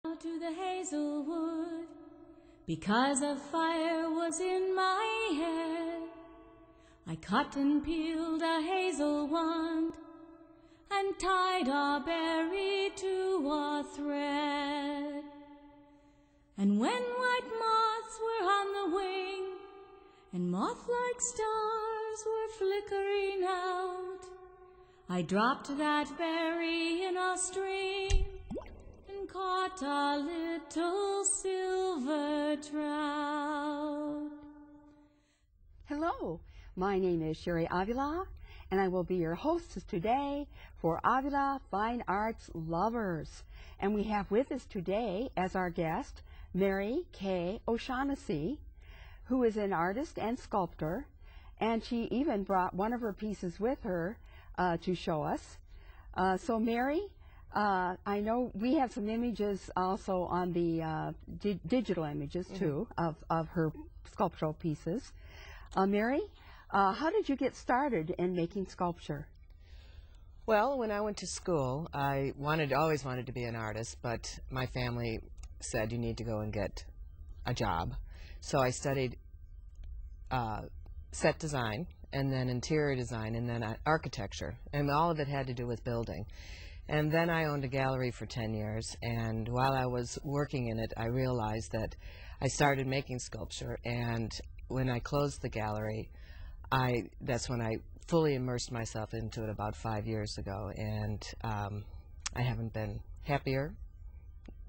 To the hazelwood, because a fire was in my head. I cut and peeled a hazel wand and tied a berry to a thread. And when white moths were on the wing and moth-like stars were flickering out, I dropped that berry in a stream and caught a little silver trout. Hello, my name is Sherry Avila, and I will be your hostess today for Avila Fine Arts Lovers. And we have with us today as our guest Mary Kay O'Shaughnessy, who is an artist and sculptor, and she even brought one of her pieces with her to show us. So Mary, I know we have some images also on the digital images too of her sculptural pieces. Mary, how did you get started in making sculpture? Well, when I went to school, I always wanted to be an artist, but my family said you need to go and get a job. So I studied set design, and then interior design, and then architecture, and all of it had to do with building. And then I owned a gallery for 10 years, and while I was working in it, I realized that I started making sculpture, and when I closed the gallery, that's when I fully immersed myself into it about 5 years ago, and I haven't been happier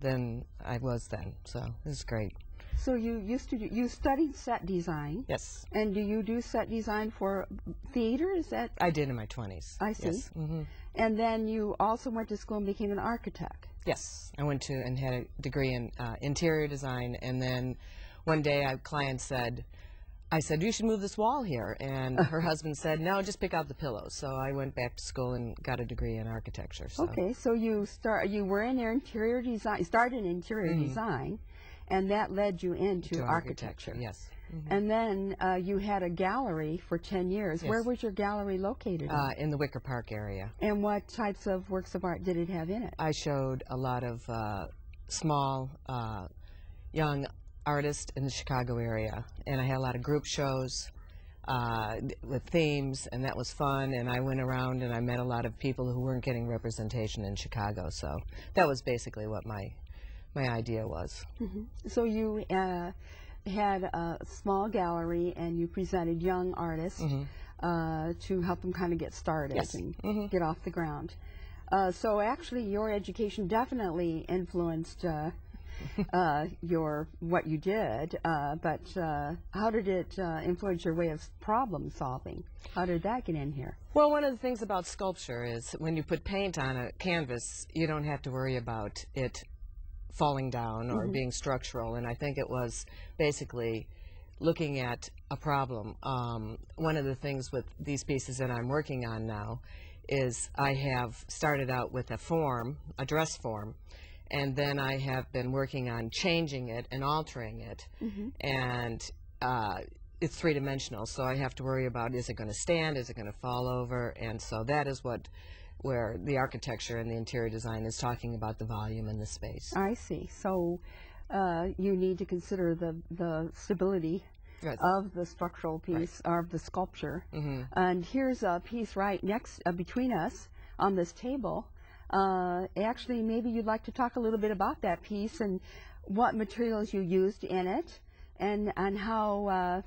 than I was then, so this is great. So you studied set design? Yes. And do you do set design for theater? Is that? I did in my 20s. I see. Yes. Mm-hmm. And then you also went to school and became an architect? Yes. I went to and had a degree in interior design, and then one day a client said, you should move this wall here, and her husband said, no, just pick out the pillows. So I went back to school and got a degree in architecture. So. Okay, so you were in interior design, started in interior design, and that led you into architecture. Yes. Mm-hmm. And then you had a gallery for 10 years. Yes. Where was your gallery located? In the Wicker Park area. And what types of works of art did it have in it? I showed a lot of small, young artists in the Chicago area, and I had a lot of group shows with themes, and that was fun. And I went around and I met a lot of people who weren't getting representation in Chicago, so that was basically what my idea was. Mm-hmm. So you had a small gallery, and you presented young artists to help them kind of get started and get off the ground. So actually your education definitely influenced what you did, but how did it influence your way of problem solving? How did that get in here? Well, one of the things about sculpture is when you put paint on a canvas, you don't have to worry about it falling down or being structural, and I think it was basically looking at a problem. One of the things with these pieces that I'm working on now is I have started out with a dress form, and then I have been working on changing it and altering it, and it's three-dimensional, so I have to worry about, is it going to stand, is it going to fall over, and so that is where the architecture and the interior design is talking about the volume and the space. I see. So you need to consider the stability of the structural piece, or of the sculpture. And here's a piece right next, between us on this table. Actually, maybe you'd like to talk a little bit about that piece and what materials you used in it, and how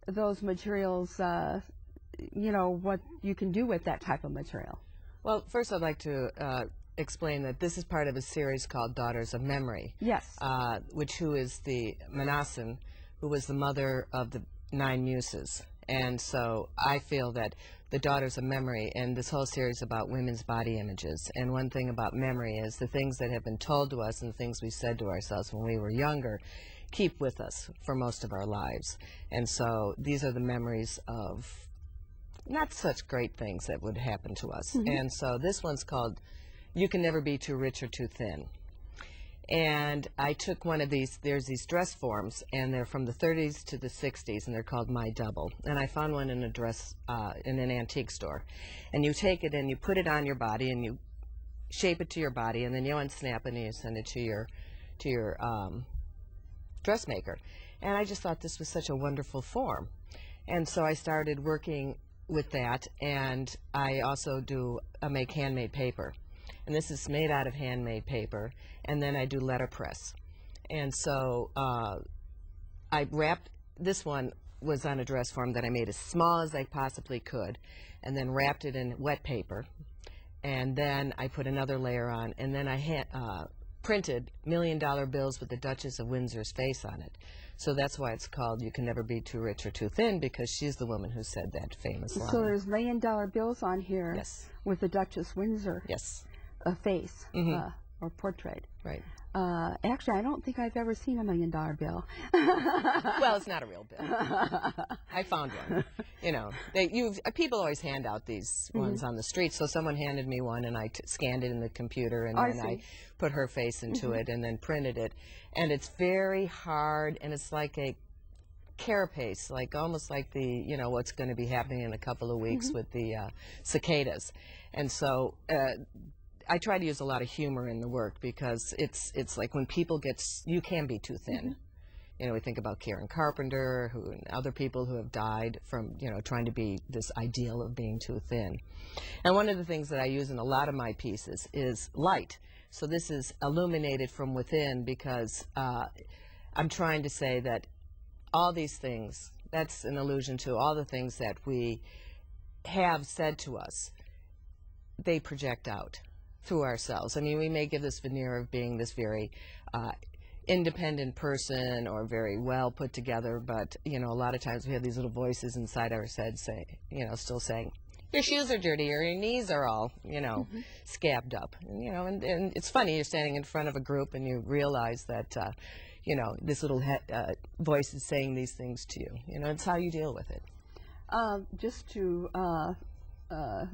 those materials, what you can do with that type of material. Well, first I'd like to explain that this is part of a series called Daughters of Memory. Yes. Who is the Manasseh, who was the mother of the Nine Muses. And so I feel that the Daughters of Memory, and this whole series about women's body images, and one thing about memory is the things that have been told to us and the things we said to ourselves when we were younger keep with us for most of our lives. And so these are the memories of not such great things that would happen to us. And so this one's called You Can Never Be Too Rich or Too Thin. And I took one of these, there's these dress forms, and they're from the 30s to the 60s, and they're called My Double. And I found one in a dress, in an antique store. And you take it and you put it on your body, and you shape it to your body, and then you unsnap it and you send it to dressmaker. And I just thought this was such a wonderful form. And so I started working with that, and I also make handmade paper. And this is made out of handmade paper, and then I do letterpress. And so I wrapped, this one was on a dress form that I made as small as I possibly could, and then wrapped it in wet paper. And then I put another layer on, and then I printed $1 million bills with the Duchess of Windsor's face on it. So that's why it's called You Can Never Be Too Rich or Too Thin, because she's the woman who said that famous line. So there's $1 million bills on here. Yes. With the Duchess Windsor. Yes. Face or portrait. Right. Actually, I don't think I've ever seen $1 million bill. Well, it's not a real bill. I found one. You know, people always hand out these ones on the street. So someone handed me one, and I scanned it in the computer, and then I put her face into it, and then printed it. And it's very hard, and it's like a carapace, like almost like what's going to be happening in a couple of weeks with the cicadas. And so I try to use a lot of humor in the work, because it's like when people you can be too thin. You know, we think about Karen Carpenter, and other people who have died from, trying to be this ideal of being too thin. And one of the things that I use in a lot of my pieces is light. So this is illuminated from within, because I'm trying to say that all these things, that's an allusion to all the things that we have said to us, they project out through ourselves. I mean, we may give this veneer of being this very independent person or very well put together, but a lot of times we have these little voices inside our heads still saying, your shoes are dirty, or your knees are all scabbed up. And it's funny, you're standing in front of a group and you realize that this little voice is saying these things to you. It's how you deal with it. Just to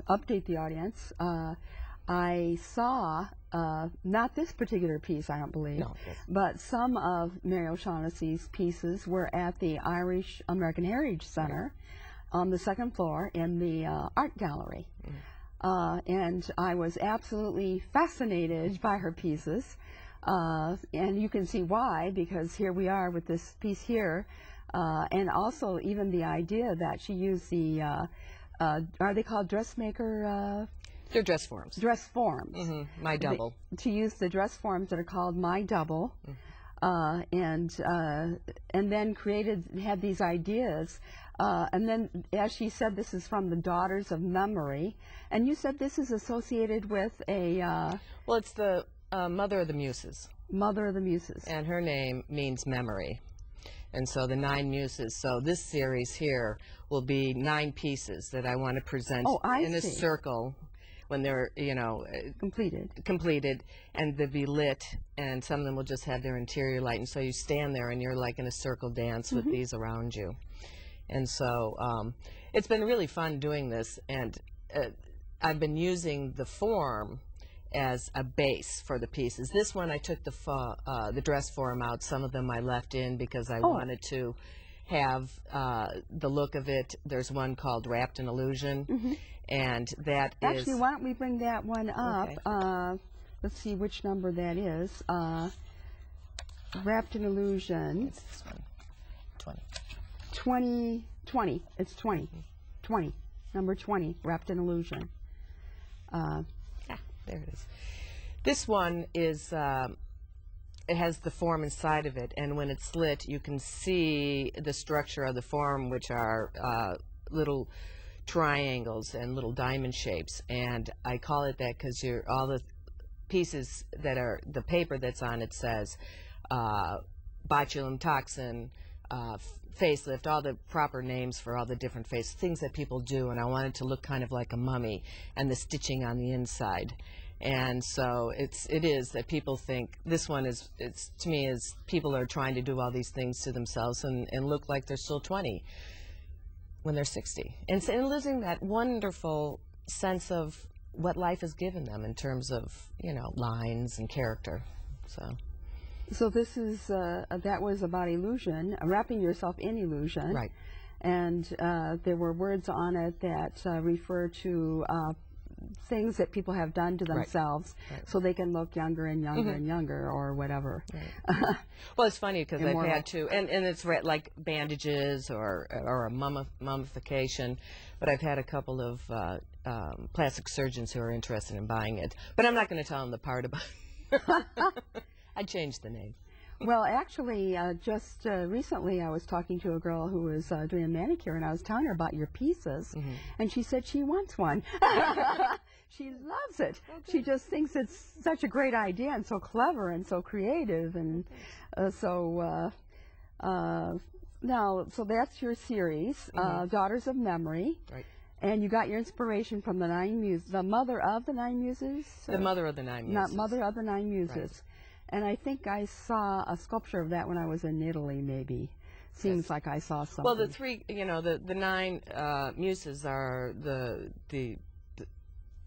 update the audience, I saw, not this particular piece, I don't believe, but some of Mary O'Shaughnessy's pieces were at the Irish American Heritage Center on the second floor in the art gallery. And I was absolutely fascinated by her pieces. And you can see why, because here we are with this piece here. And also even the idea that she used the, are they called dressmaker? They're dress forms. Dress forms. My double. To use the dress forms that are called My Double. And then had these ideas. And then, as she said, this is from the Daughters of Memory. And you said this is associated with a... well, it's the Mother of the Muses. Mother of the Muses. And her name means memory. And so the Nine Muses. So this series here will be 9 pieces that I want to present in a circle when they're, completed, and they'll be lit, and some of them will just have their interior light. And so you stand there and you're like in a circle dance with these around you. And so it's been really fun doing this, and I've been using the form as a base for the pieces. This one I took the dress form out. Some of them I left in because I wanted to have the look of it. There's one called Wrapped in Illusion, and that is... Actually, why don't we bring that one up? Okay. Let's see which number that is. Wrapped in Illusion. It's this one. 20. It's 20. 20. Number 20, Wrapped in Illusion. There it is. This one is, it has the form inside of it, and when it's lit, you can see the structure of the form, which are little triangles and little diamond shapes. And I call it that because all the pieces that are, the paper that's on it says botulinum toxin, facelift, all the proper names for all the different things that people do, and I wanted to look kind of like a mummy, and the stitching on the inside. And so it is that people think this one is, to me, is people are trying to do all these things to themselves and look like they're still 20 when they're 60, and losing that wonderful sense of what life has given them in terms of, lines and character. So this is, that was about illusion, wrapping yourself in illusion. Right. And there were words on it that refer to things that people have done to Right. themselves Right. so they can look younger and younger and younger or whatever. Right. Well, it's funny because I've Immortal. had to, and it's like bandages or a mummification, but I've had a couple of plastic surgeons who are interested in buying it. But I'm not going to tell them the part about I changed the name. Well, actually, just recently I was talking to a girl who was doing a manicure, and I was telling her about your pieces, and she said she wants one. She loves it. She just thinks it's such a great idea and so clever and so creative, and now, so that's your series, Daughters of Memory. Right. And you got your inspiration from the Nine Muses, the mother of the Nine Muses? The mother of the Nine Muses. Not mother of the Nine Muses. Right. And I think I saw a sculpture of that when I was in Italy, maybe. Seems Yes. like I saw something. Well, the three, the nine muses are the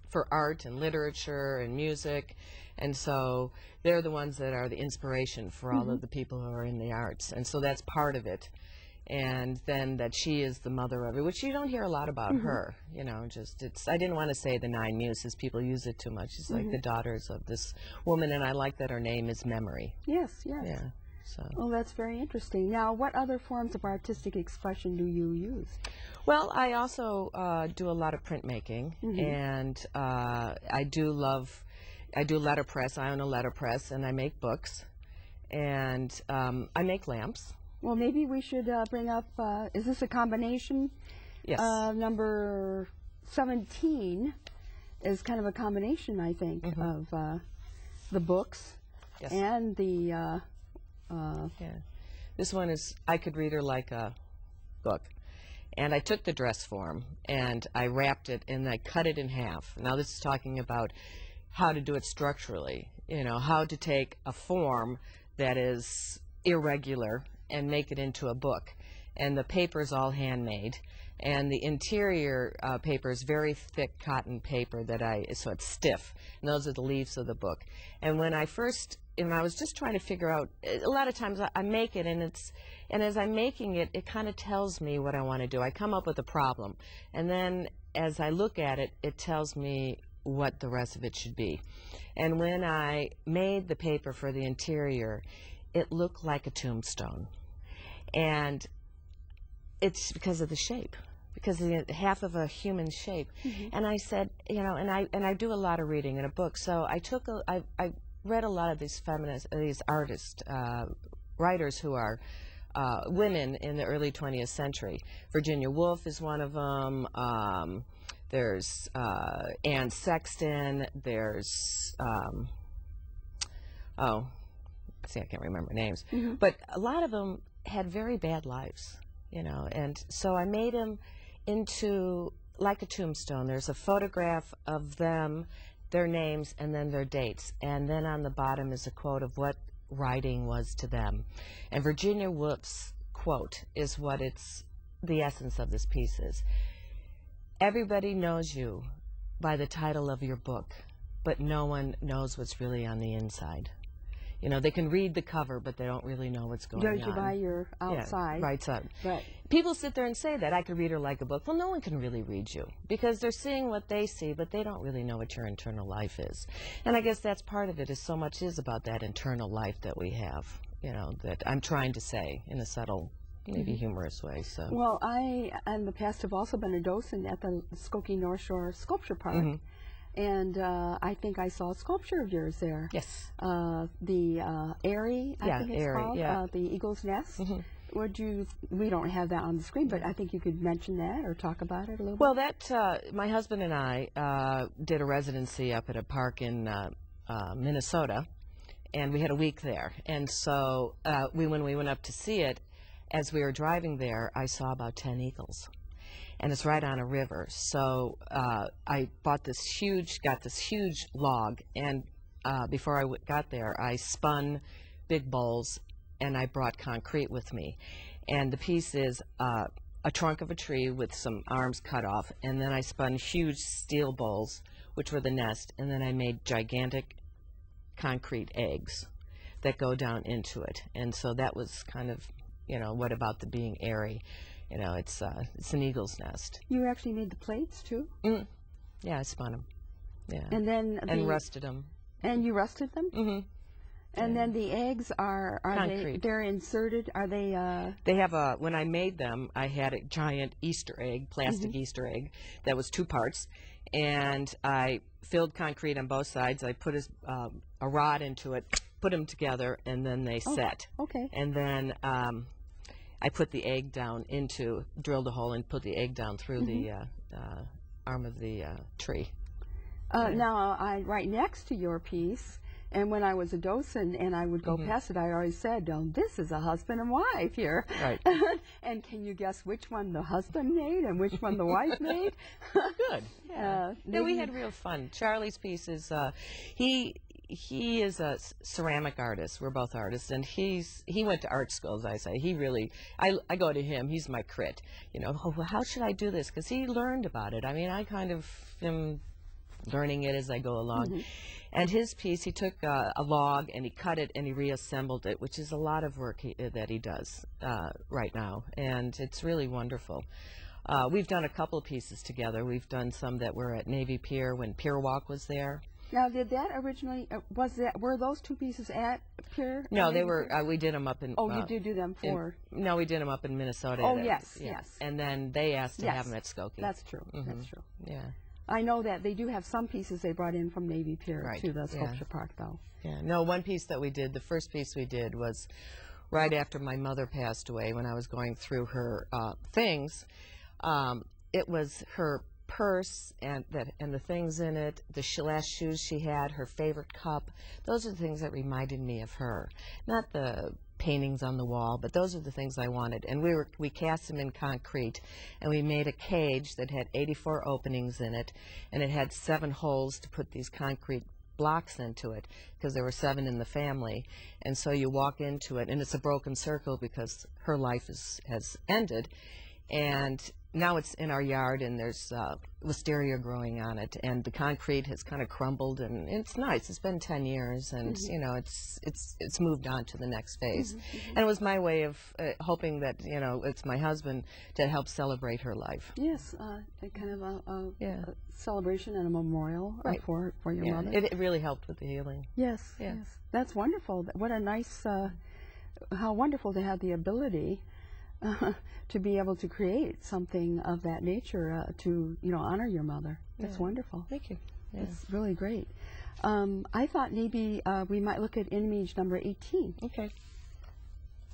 for art and literature and music, and so they're the ones that are the inspiration for all of the people who are in the arts, and so that's part of it. And then that she is the mother of it, which you don't hear a lot about her. Just I didn't want to say the Nine Muses. People use it too much. It's like the daughters of this woman, and I like that her name is Memory. Yes, yes. Yeah. So. Oh, that's very interesting. Now, what other forms of artistic expression do you use? Well, I also do a lot of printmaking, and I do letterpress. I own a letterpress, and I make books, and I make lamps. Well, maybe we should bring up, is this a combination? Yes. Number 17 is kind of a combination, I think, of the books Yes. and the... Yeah. This one is, I could read her like a book. And I took the dress form, and I wrapped it, and I cut it in half. Now, this is talking about how to do it structurally, how to take a form that is irregular and make it into a book. And the paper is all handmade. And the interior paper is very thick cotton paper so it's stiff. And those are the leaves of the book. And when I was just trying to figure out, a lot of times I make it, and as I'm making it, it kind of tells me what I want to do. I come up with a problem. And then as I look at it, it tells me what the rest of it should be. And when I made the paper for the interior, it looked like a tombstone. And it's because of the shape, because of the half of a human shape. And I said, and I do a lot of reading in a book. So I read a lot of these these artists, writers who are women in the early 20th century. Virginia Woolf is one of them. There's Anne Sexton. There's I can't remember names, but a lot of them had very bad lives, and so I made them into like a tombstone. There's a photograph of them, their names, and then their dates, and then on the bottom is a quote of what writing was to them. And Virginia Woolf's quote is what the essence of this piece is. Everybody knows you by the title of your book, but no one knows what's really on the inside. They can read the cover, but they don't really know what's going on. Judge you by your outside. Yeah, right side. But people sit there and say that, I could read her like a book. Well, no one can really read you, because they're seeing what they see, but they don't really know what your internal life is. And I guess that's part of it, is so much is about that internal life that we have, that I'm trying to say in a subtle, maybe humorous way. So. Well, I, in the past, have also been a docent at the Skokie North Shore Sculpture Park. And I think I saw a sculpture of yours there. Yes. The Airy, I think it's called, the Eagle's Nest. We don't have that on the screen, but I think you could mention that or talk about it a little bit. Well, my husband and I did a residency up at a park in Minnesota, and we had a week there. And so when we went up to see it, as we were driving there, I saw about 10 eagles. And it's right on a river. So I got this huge log, and before I got there, I spun big bowls, and I brought concrete with me. And the piece is a trunk of a tree with some arms cut off, and then I spun huge steel bowls, which were the nest, and then I made gigantic concrete eggs that go down into it. And so that was kind of, what about the being airy? It's an eagle's nest. You actually made the plates, too? Yeah, I spun them. Yeah. And then And rusted them. And you rusted them? Mm-hmm. And then the eggs are concrete. they're inserted? Are they? They have a. When I made them, I had a giant Easter egg, plastic Easter egg, that was 2 parts, and I filled concrete on both sides. I put a rod into it, put them together, and then they set. Okay. And then I put the egg down drilled a hole and put the egg down through the arm of the tree. Now, right next to your piece. And when I was a docent and I would go past it, I always said, this is a husband and wife here. Right. And can you guess which one the husband made and which one the wife made? Good. Yeah. We had real fun. Charlie's piece is, he is a ceramic artist. We're both artists. And he went to art school, as I say. He really, I go to him. He's my crit. Oh, well, how should I do this? Because he learned about it. I mean, I kind of am learning it as I go along. And his piece, he took a log and he cut it and he reassembled it, which is a lot of work that he does right now. And it's really wonderful. We've done a couple of pieces together. We've done some that were at Navy Pier when Pier Walk was there. Now, did that originally, were those 2 pieces at Pier? No, they were, we did them up in... Oh, you did do them for... No, we did them up in Minnesota. Oh, yes, yes. And then they asked to have them at Skokie. That's true, that's true. Yeah. I know that they do have some pieces they brought in from Navy Pier to the sculpture park, though. Yeah. No, one piece that we did, the first piece we did was right after my mother passed away, when I was going through her things. It was her purse and the things in it, the last shoes she had, her favorite cup. Those are the things that reminded me of her. Not the paintings on the wall, but those are the things I wanted. And we cast them in concrete, and we made a cage that had 84 openings in it, and it had 7 holes to put these concrete blocks into it, because there were 7 in the family. And so you walk into it, and it's a broken circle because her life has ended. And now it's in our yard, and there's wisteria growing on it, and the concrete has kind of crumbled, and it's nice. It's been 10 years, and it's moved on to the next phase. And it was my way of hoping that it's my husband to help celebrate her life. Yes, a kind of a celebration and a memorial for your mother. It really helped with the healing. Yes, yes, that's wonderful. What a nice, how wonderful to have the ability. To be able to create something of that nature to honor your mother. That's wonderful. Thank you. It's really great. I thought maybe we might look at image number 18. Okay.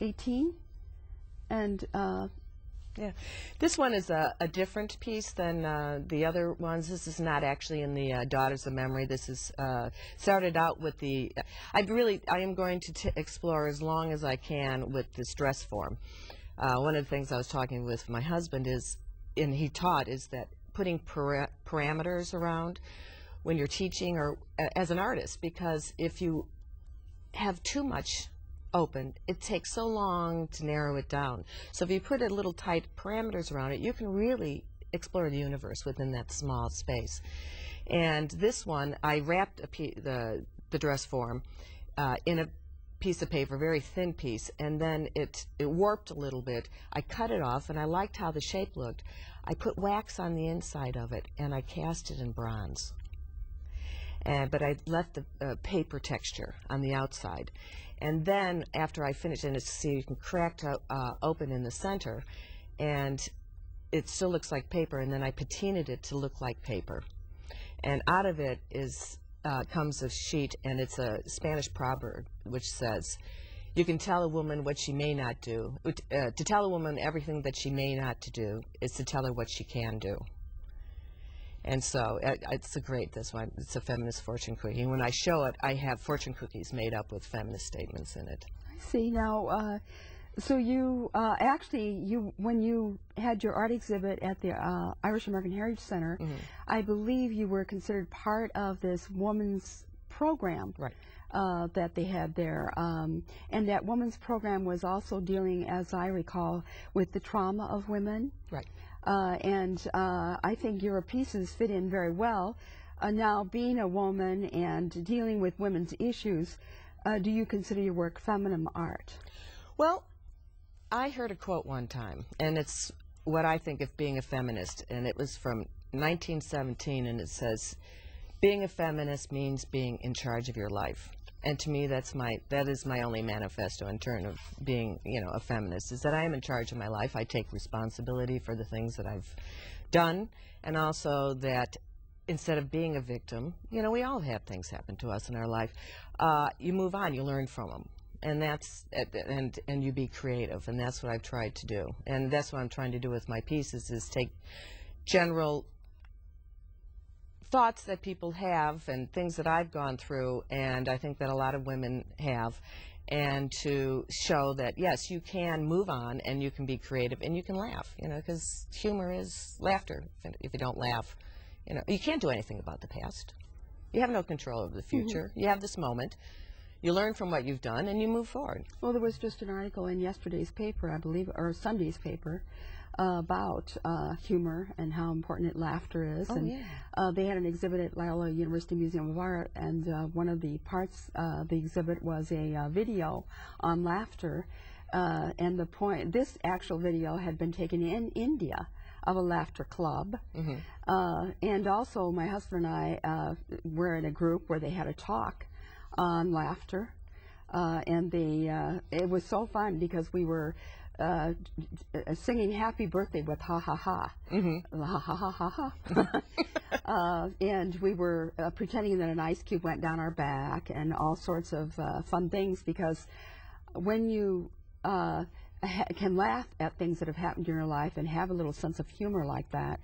18, and this one is a different piece than the other ones. This is not actually in the Daughters of Memory. This is started out with the. I am going to explore as long as I can with this dress form. One of the things I was talking with my husband is that putting parameters around when you're teaching or as an artist, because if you have too much open, it takes so long to narrow it down. So if you put a little tight parameters around it, you can really explore the universe within that small space. And this one, I wrapped the dress form in a piece of paper, very thin piece, and then it warped a little bit. I cut it off, and I liked how the shape looked. I put wax on the inside of it, and I cast it in bronze. But I left the paper texture on the outside. And then after I finished, and you can crack open in the center, and it still looks like paper, and then I patinaed it to look like paper. And out of it comes a sheet, and it's a Spanish proverb which says, you can tell a woman what she may not do. To tell a woman everything that she may not to do is to tell her what she can do. And so it's this one. It's a feminist fortune cookie. And when I show it, I have fortune cookies made up with feminist statements in it. I see. Now, so you when you had your art exhibit at the Irish American Heritage Center, I believe you were considered part of this women's program that they had there, and that women's program was also dealing, as I recall, with the trauma of women. Right. And I think your pieces fit in very well. Now, being a woman and dealing with women's issues, do you consider your work feminine art? Well, I heard a quote one time, and it's what I think of being a feminist, and it was from 1917, and it says, being a feminist means being in charge of your life. And to me, that is my only manifesto in terms of being, a feminist, is that I am in charge of my life. I take responsibility for the things that I've done, and also that instead of being a victim, we all have things happen to us in our life. You move on, you learn from them, and and you be creative, and that's what I've tried to do, and that's what I'm trying to do with my pieces, is take general thoughts that people have and things that I've gone through, and I think that a lot of women have, and to show that yes, you can move on and you can be creative and you can laugh, because humor is laughter. If you don't laugh, you can't do anything about the past. You have no control over the future. You have this moment. You learn from what you've done and you move forward. Well, there was just an article in yesterday's paper, I believe, or Sunday's paper, about humor and how important laughter is. They had an exhibit at Loyola University Museum of Art, and one of the parts of the exhibit was a video on laughter. And this actual video had been taken in India of a laughter club. And also my husband and I were in a group where they had a talk on laughter. And it was so fun because we were singing happy birthday with ha ha ha. Ha ha ha ha ha. And we were pretending that an ice cube went down our back and all sorts of fun things, because when you can laugh at things that have happened in your life and have a little sense of humor like that,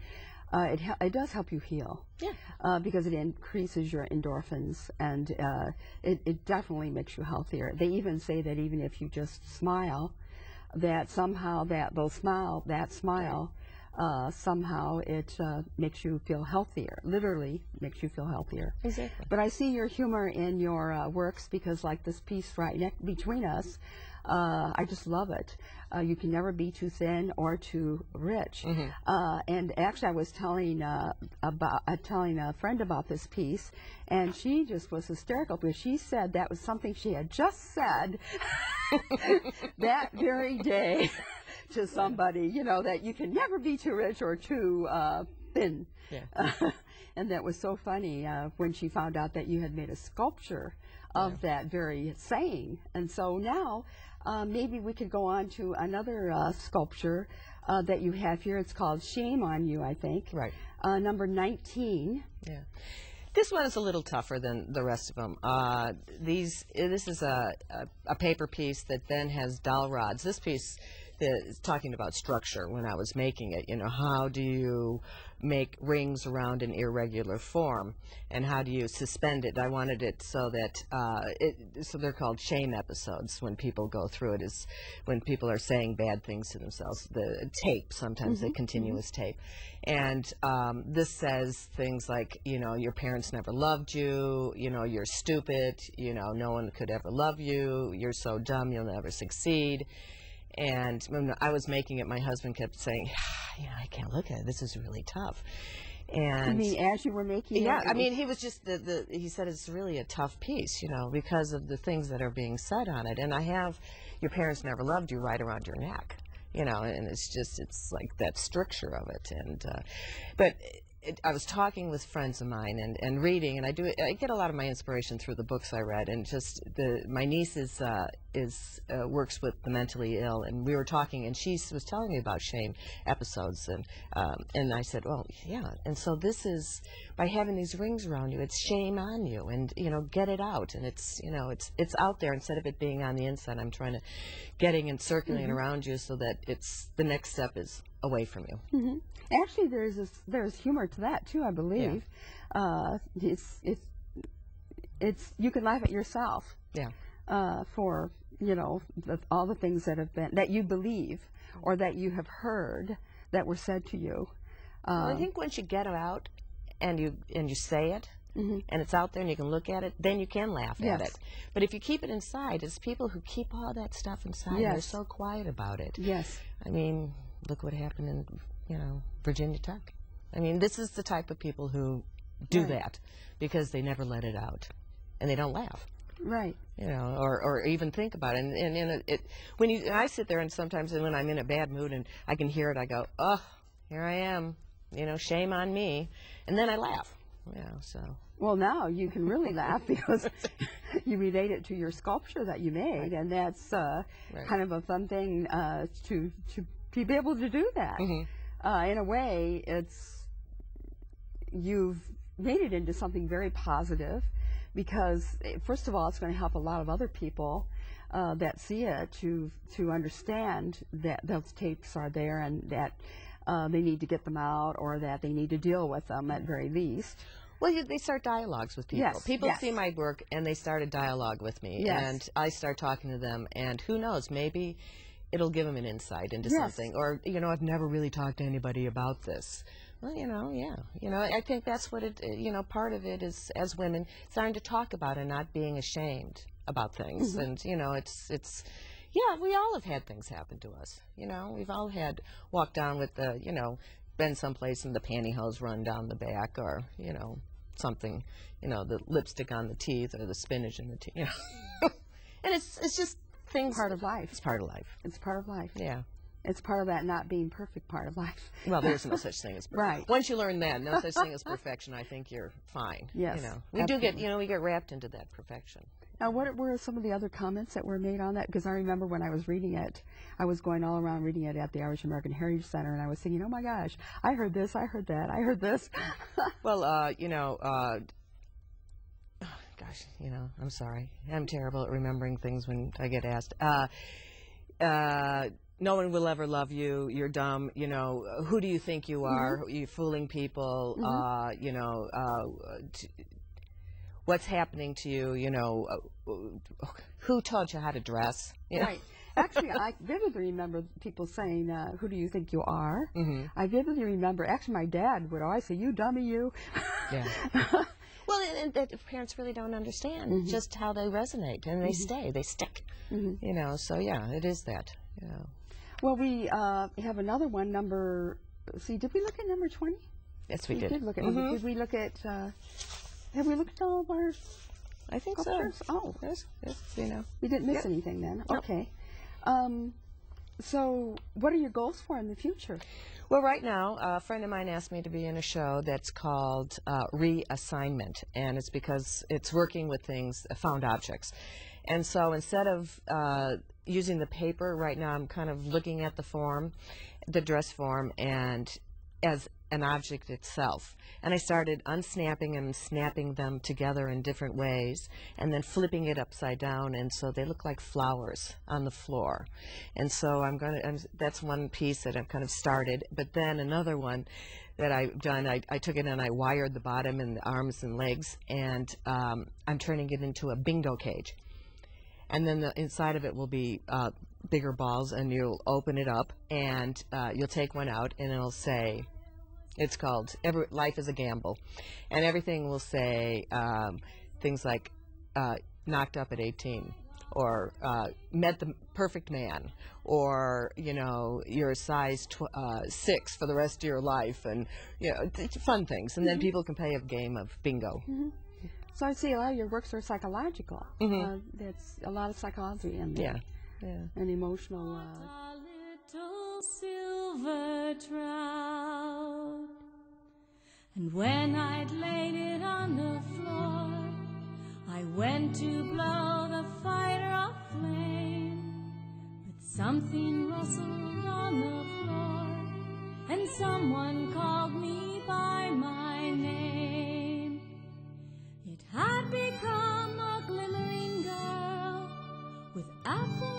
it does help you heal. Because it increases your endorphins, and it definitely makes you healthier. They even say that even if you just smile, that somehow that smile somehow it makes you feel healthier. Literally makes you feel healthier. Exactly. But I see your humor in your works, because like this piece right between us, I just love it. You can never be too thin or too rich. And actually, I was telling a friend about this piece, and she just was hysterical, because she said that was something she had just said that very day to somebody. That you can never be too rich or too thin. And that was so funny when she found out that you had made a sculpture of that very saying. And so now maybe we could go on to another sculpture that you have here. It's called Shame on You, I think. Right. Number 19. Yeah. This one is a little tougher than the rest of them. This is a paper piece that then has dowel rods. This piece is talking about structure when I was making it. How do you make rings around an irregular form, and how do you suspend it? I wanted it so that so they're called shame episodes. When people go through it, is when people are saying bad things to themselves. The tape, sometimes the continuous tape, and this says things like, your parents never loved you, you're stupid, no one could ever love you, you're so dumb, you'll never succeed. And when I was making it, my husband kept saying, I can't look at it. This is really tough. And I mean, as you were making it? I mean, he was just, he said it's really a tough piece, because of the things that are being said on it. And I have your parents never loved you right around your neck, and it's like that stricture of it. And, but I was talking with friends of mine and reading, and I get a lot of my inspiration through the books I read, and just my niece works with the mentally ill, and we were talking, and she was telling me about shame episodes, and I said, well, yeah, and so this is, by having these rings around you, it's shame on you, and get it out, and it's out there instead of it being on the inside. I'm trying to getting and circulating around you so that the next step is away from you. Actually, there's humor to that too, I believe. It's you can laugh at yourself. For all the things that you believe or that you have heard that were said to you. Well, I think once you get it out and you say it, and it's out there and you can look at it, then you can laugh at it. But if you keep it inside, it's people who keep all that stuff inside and they're so quiet about it. I mean, look what happened in Virginia Tech. I mean, this is the type of people who do that because they never let it out, and they don't laugh. Or even think about it. And when I sit there, and sometimes when I'm in a bad mood and I can hear it, I go, oh, here I am, shame on me, and then I laugh. So Well, now you can really laugh because you relate it to your sculpture that you made, and that's kind of a fun thing to be able to do that. In a way, you've made it into something very positive, because first of all, it's going to help a lot of other people that see it to understand that those tapes are there and that they need to get them out, or that they need to deal with them at very least. Well, they start dialogues with people. Yes, People yes. see my work, and they start a dialogue with me, Yes. and I start talking to them, and who knows, maybe it'll give them an insight into Yes. something, or, you know, I've never really talked to anybody about this. Well, you know, yeah. You know, I think that's what it, you know, part of it is, as women, starting to talk about and not being ashamed about things. And, you know, it's, yeah, we all have had things happen to us. You know, we've all had walked down with the, you know, been someplace and the pantyhose run down the back, or, you know, something, you know, the lipstick on the teeth, or the spinach in the teeth, you know. And it's just things. Part of life. It's part of life. It's part of life. Yeah. It's part of that not being perfect part of life. Well, there's no such thing as perfect. Right. Once you learn that, no such thing as perfection, I think you're fine. Yes, You know, we do get, you know, we get wrapped into that perfection. Now, what were some of the other comments that were made on that? Because I remember when I was reading it, I was going all around reading it at the Irish American Heritage Center, and I was thinking, oh my gosh, I heard this, I heard that, I heard this. Well, you know, gosh, you know, I'm sorry. I'm terrible at remembering things when I get asked. No one will ever love you. You're dumb. You know, who do you think you are? You're fooling people. You know, what's happening to you? You know, who taught you how to dress? You know? Right. Actually, I vividly remember people saying, who do you think you are? I vividly remember, actually, my dad would always say, you dummy, you. Yeah. Well, and that parents really don't understand just how they resonate, and they stay, they stick. You know, so yeah, it is that. You know. Well, we have another one, number, see, did we look at number 20? Yes, we We did. did look at, did we look at, have we looked at all of our I think so. sculptures? Oh, Yes, you know. we didn't miss anything then. Nope. Okay. So what are your goals for in the future? Well, right now, a friend of mine asked me to be in a show that's called Reassignment, and it's because it's working with things, found objects. And so instead of using the paper, right now I'm kind of looking at the form, the dress form, and as an object itself. And I started unsnapping and snapping them together in different ways, and then flipping it upside down, and so they look like flowers on the floor. And so that's one piece that I've kind of started. But then another one that I've done, I took it and I wired the bottom and the arms and legs, and I'm turning it into a bingo cage. And then the inside of it will be bigger balls, and you'll open it up, and you'll take one out, and it'll say, it's called Life is a Gamble. And everything will say things like knocked up at 18, or met the perfect man, or, you know, you're a size 6 for the rest of your life, and, you know, it's fun things. And then people can play a game of bingo. So I see a lot of your works are psychological. There's a lot of psychology in there. Yeah. And emotional. A little silver trout, and when I'd laid it on the floor, I went to blow the fire off flame, but something rustled on the floor, and someone called me by my name. It had become a glimmering girl with apple